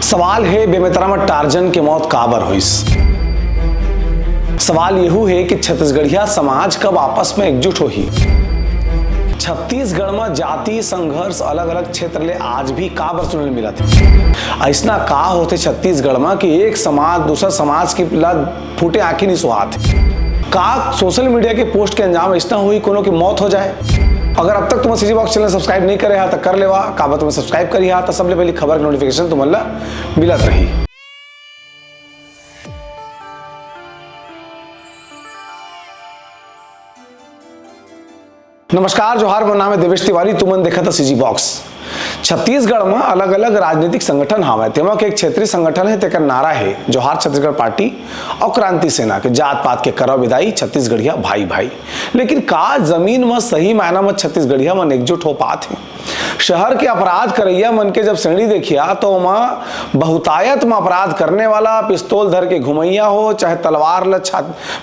सवाल है बेमेतरा में टार्जन के मौत काबर हुई। सवाल यहू है कि छत्तीसगढ़िया समाज कब आपस में एकजुट होही। छत्तीसगढ़ में जाति संघर्ष अलग अलग क्षेत्र ले आज भी काबर सुनने मिला था। ऐसा का होते छत्तीसगढ़ में कि एक समाज दूसरा समाज की फूटे आंखी नहीं सुहात। का सोशल मीडिया के पोस्ट के अंजाम ऐसा हुई कोनो की मौत हो जाए। अगर अब तक तुम सीजी बॉक्स चैनल सब्सक्राइब नहीं करे तो कर लेवा। काबा तुम्हें सब्सक्राइब करी तो सबसे पहली खबर की नोटिफिकेशन तुम्हारा मिलत रही। नमस्कार, जोहार, मेरा नाम है देवेश तिवारी। तुमन देखा था सीजी बॉक्स। छत्तीसगढ़ में अलग अलग राजनीतिक संगठन हवे, तेमा के एक क्षेत्रीय संगठन है, तेकर नारा है जोहार छत्तीसगढ़ पार्टी और क्रांति सेना के जात पात के करो विदाई छत्तीसगढ़िया भाई भाई। लेकिन का जमीन में सही मायना में छत्तीसगढ़िया मन एकजुट हो पात है। शहर के अपराध करैया मन के जब श्रेणी देखिया तो वहां बहुतायत में अपराध करने वाला पिस्तौल धर के घुमैया हो, चाहे तलवार ल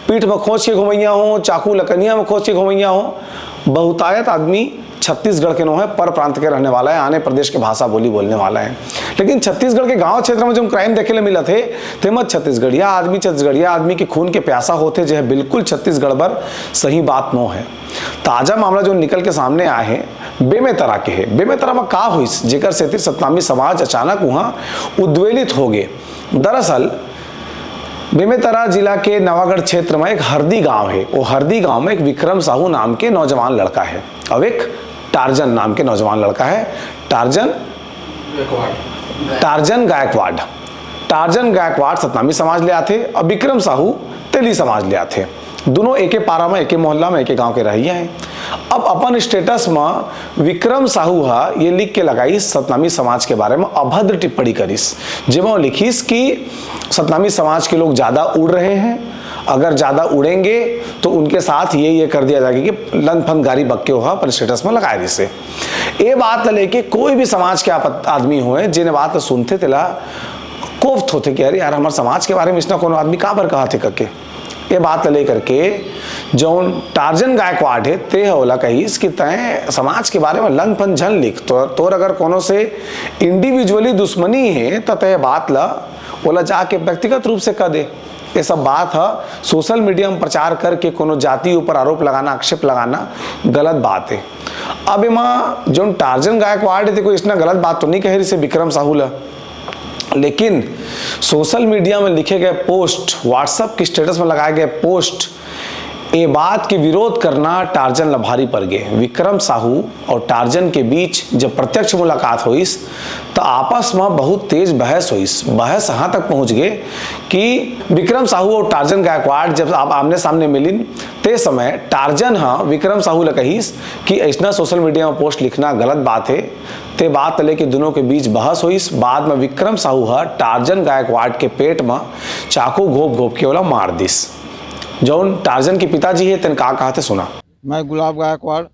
पीठ में खोज के घुमैया हो, चाकू लकनिया में खोज के घुमैया हो, बहुतायत आदमी छत्तीसगढ़ के नो है, पर प्रांत के रहने वाला है, आने प्रदेश के भाषा बोली बोलने वाला है। लेकिन छत्तीसगढ़ के गांव क्षेत्र में जो क्राइम देखे ले मिला थे तेमत छत्तीसगढ़िया आदमी के खून के प्यासा होते जो है बिल्कुल छत्तीसगढ़ पर सही बात नो है। ताजा मामला जो निकल के सामने आए हैं बेमेतरा के है। बेमेतरा में का हुई जेकर सेतिर सतनामी समाज अचानक वहां उद्वेलित हो गए। दरअसल बेमेतरा जिला के नवागढ़ क्षेत्र में एक हरदी गांव है। वो हरदी गांव में एक विक्रम साहू नाम के नौजवान लड़का है और एक टार्जन नाम के नौजवान लड़का है। टार्जन गायकवाड़ सतनामी समाज ले आते और विक्रम साहू तेली समाज ले आते। दोनों एके पारा में, एके मोहल्ला में, एके गांव के रहिया हैं। अब अपन स्टेटस में विक्रम साहू ये लिख के लगाई सतनामी समाज के बारे में अभद्र टिप्पणी करीस, जेमा लिखीस कि सतनामी समाज के लोग ज्यादा उड़ रहे हैं, अगर ज्यादा उड़ेंगे तो उनके साथ ये कर दिया जाएगा कि लन फन गारी बक्के हो पर स्टेटस में लगाए दिसे। ये बात लेके कोई भी समाज के आदमी हुए जिन्हें बात सुनते तेला कोफ्त होते कि अरे यार हमारे समाज के बारे में इसना कोनो आदमी कहाँ पर कहा थे करके। ये बात ले करके जो टार्जन गायकवाड़ है ते होला कहीस कि तय समाज के बारे में लन फन झन लिख तो तोर अगर कोनो से इंडिविजुअली दुश्मनी है तो तय बात ला बोला जाके व्यक्तिगत रूप से कह दे। ये सब बात है सोशल मीडिया में प्रचार करके कोनो जाति ऊपर आरोप लगाना, आक्षेप लगाना गलत बात है। अब इमा जो टार्जन गायकवाड़ है कोई इसना गलत बात तो नहीं कह रही से विक्रम साहू ला, लेकिन सोशल मीडिया में लिखे गए पोस्ट, व्हाट्सएप के स्टेटस में लगाए गए पोस्ट, ये बात के विरोध करना टार्जन ला भारी पड़ गए। विक्रम साहू और टार्जन के बीच जब प्रत्यक्ष मुलाकात हुई तो आपस में बहुत तेज बहस हुई। बहस यहाँ तक पहुँच गए कि विक्रम साहू और टार्जन गायकवाड़ जब आप आमने सामने मिलिन ते समय टार्जन विक्रम साहू ला कहीस कि ऐसा सोशल मीडिया में पोस्ट लिखना गलत बात है। ते बात लेके दोनों के बीच बहस हुई। बाद में विक्रम साहू टार्जन गायकवाड़ के पेट में चाकू घोप घोप के वाला मार दिस। जौन टार्जन के पिताजी है तेन का कहा थे सुना। मैं गुलाब गायकवाड़,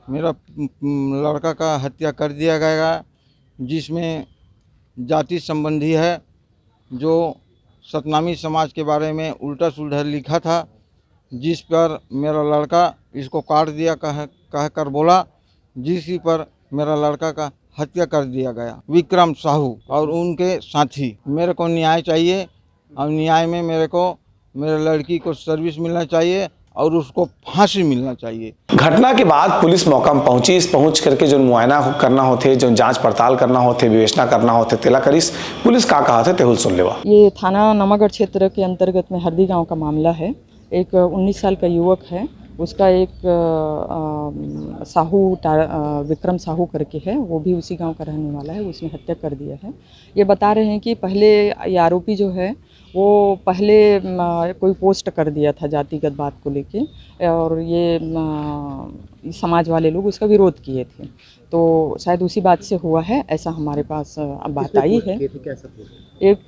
मेरा लड़का का हत्या कर दिया गया जिसमें जाति संबंधी है, जो सतनामी समाज के बारे में उल्टा सुल्टा लिखा था, जिस पर मेरा लड़का इसको काट दिया कह कर बोला, जिस पर मेरा लड़का का हत्या कर दिया गया। विक्रम साहू और उनके साथी, मेरे को न्याय चाहिए और न्याय में मेरे लड़की को सर्विस मिलना चाहिए और उसको फांसी मिलना चाहिए। घटना के बाद पुलिस मौका में पहुंच करके जो मुआयना करना होते, जो जांच पड़ताल करना होते, विवेचना करना होते तेला करीस। पुलिस का कहा थे तेहुल सुन लेवा। ये थाना नवागढ़ क्षेत्र के अंतर्गत में हरदी गांव का मामला है। एक 19 साल का युवक है, उसका एक विक्रम साहू करके है, वो भी उसी गांव का रहने वाला है, उसने हत्या कर दिया है। ये बता रहे हैं कि पहले ये आरोपी जो है वो पहले कोई पोस्ट कर दिया था जातिगत बात को लेके और ये समाज वाले लोग उसका विरोध किए थे, तो शायद उसी बात से हुआ है, ऐसा हमारे पास बात आई है। एक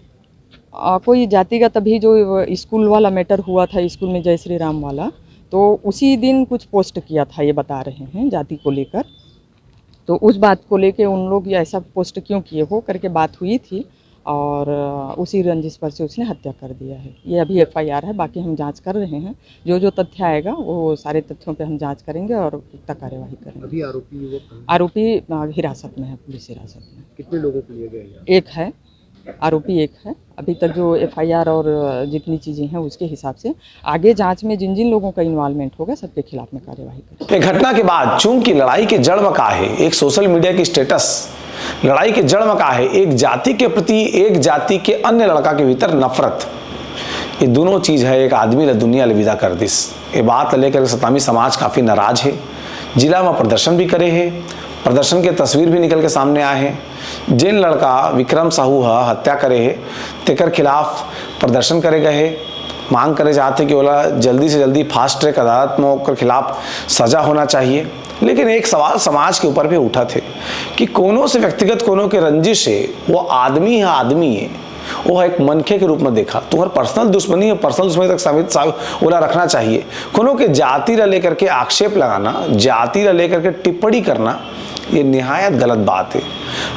कोई जातिगत अभी जो स्कूल वाला मैटर हुआ था, स्कूल में जय श्री राम वाला, तो उसी दिन कुछ पोस्ट किया था, ये बता रहे हैं जाति को लेकर। तो उस बात को लेके उन लोग ऐसा पोस्ट क्यों किए हो करके बात हुई थी और उसी रंजिश पर से उसने हत्या कर दिया है। ये अभी एफआईआर है, बाकी हम जांच कर रहे हैं। जो तथ्य आएगा वो सारे तथ्यों पे हम जांच करेंगे और पुख्ता कार्यवाही करेंगे। अभी आरोपी हिरासत में है, पुलिस हिरासत में। कितने लोगों को लिया गया? एक है आरोपी एक है। अभी तक जो एफआईआर और जितनी चीज़ें हैं उसके हिसाब से आगे जांच में जिन जिन लोगों का इन्वॉल्वमेंट होगा सबके खिलाफ में कार्यवाही करेंगे। एक घटना के बाद चूंकि लड़ाई के जड़ में का है एक सोशल मीडिया की स्टेटस, लड़ाई के जड़ में का है एक जाति के प्रति एक जाति के अन्य लड़का के भीतर नफरत, ये दोनों चीज़ है एक आदमी ले दुनिया ले विदा कर दिस। ये बात लेकर सतनामी समाज काफ़ी नाराज है, जिला में प्रदर्शन भी करे है, प्रदर्शन के तस्वीर भी निकल के सामने आए हैं। जिन लड़का विक्रम साहू हत्या करे है तेकर खिलाफ प्रदर्शन करे गए है, मांग करे जाते कि ओला जल्दी से जल्दी फास्ट ट्रैक अदालत में ओकर खिलाफ सजा होना चाहिए। लेकिन एक सवाल समाज के ऊपर भी उठा थे कि कोनो से व्यक्तिगत कोनो के रंजिश है, वो आदमी है आदमी है, वो एक मनखे के रूप में देखा। तुम्हारा पर्सनल दुश्मनी है, पर्सनल दुश्मनी तक समित ओला रखना चाहिए। कोनो के जाति ला लेकर के आक्षेप लगाना, जाति ला लेकर के टिप्पणी करना, ये निहायत गलत बात है।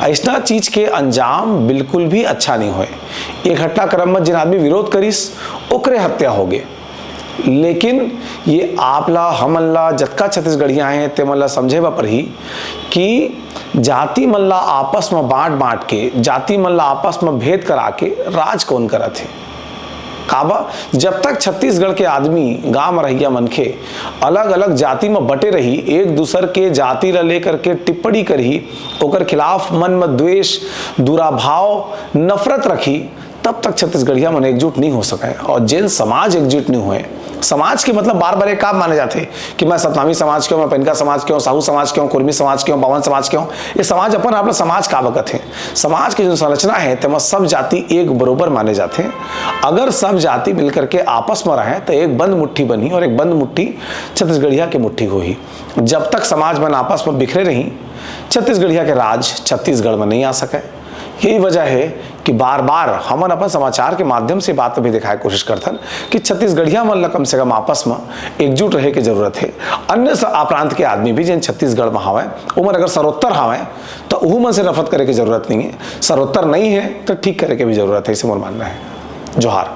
ऐसा चीज के अंजाम बिल्कुल भी अच्छा नहीं होए। ये घटनाक्रम में जिन आदमी विरोध करिस ओकरे हत्या हो गए, लेकिन ये आपला हमला जतका छत्तीसगढ़िया हैं ते मल्ला समझे पर ही कि जाति मल्ला आपस में बांट के, जाति मल्ला आपस में भेद करा के राज कौन करा थे काबा। जब तक छत्तीसगढ़ के आदमी गांव में रहिया मनखे अलग अलग जाति में बटे रही, एक दूसर के जाति ला लेकर के टिप्पणी करी, ओकर खिलाफ मन में द्वेष, दुराभाव, नफरत रखी, तब तक छत्तीसगढ़िया मन एकजुट नहीं हो सका है। और जिन समाज एकजुट नहीं हुए, समाज के मतलब बार बार एक काम माने जाते कि मैं सतनामी समाज क्यों, मैं पेनका समाज क्यों, साहू समाज क्यों, कुर्मी समाज क्यों, बावन समाज क्यों। ये समाज अपन अपना समाज का वक़्त है। समाज की जो संरचना है तेमा सब जाति एक बरोबर माने जाते हैं। अगर सब जाति मिलकर के आपस में रहे तो एक बंद मुट्ठी बनी, और एक बंद मुट्ठी छत्तीसगढ़िया की मुट्ठी हुई। जब तक समाज मन आपस में बिखरे रही, छत्तीसगढ़िया के राज छत्तीसगढ़ में नहीं आ सके। यही वजह है कि बार बार हमन अपन समाचार के माध्यम से बात भी दिखाए कोशिश करथन कि छत्तीसगढ़िया मन कम से कम आपस में एकजुट रहे की जरूरत है। अन्य प्रांत के आदमी भी जिन छत्तीसगढ़ में हवे उमर अगर सरोत्तर हवे तो उहू मन से नफरत करे की जरूरत नहीं है, सरोत्तर नहीं है तो ठीक करे के भी जरूरत है, इसे मोर मानना है। जोहार।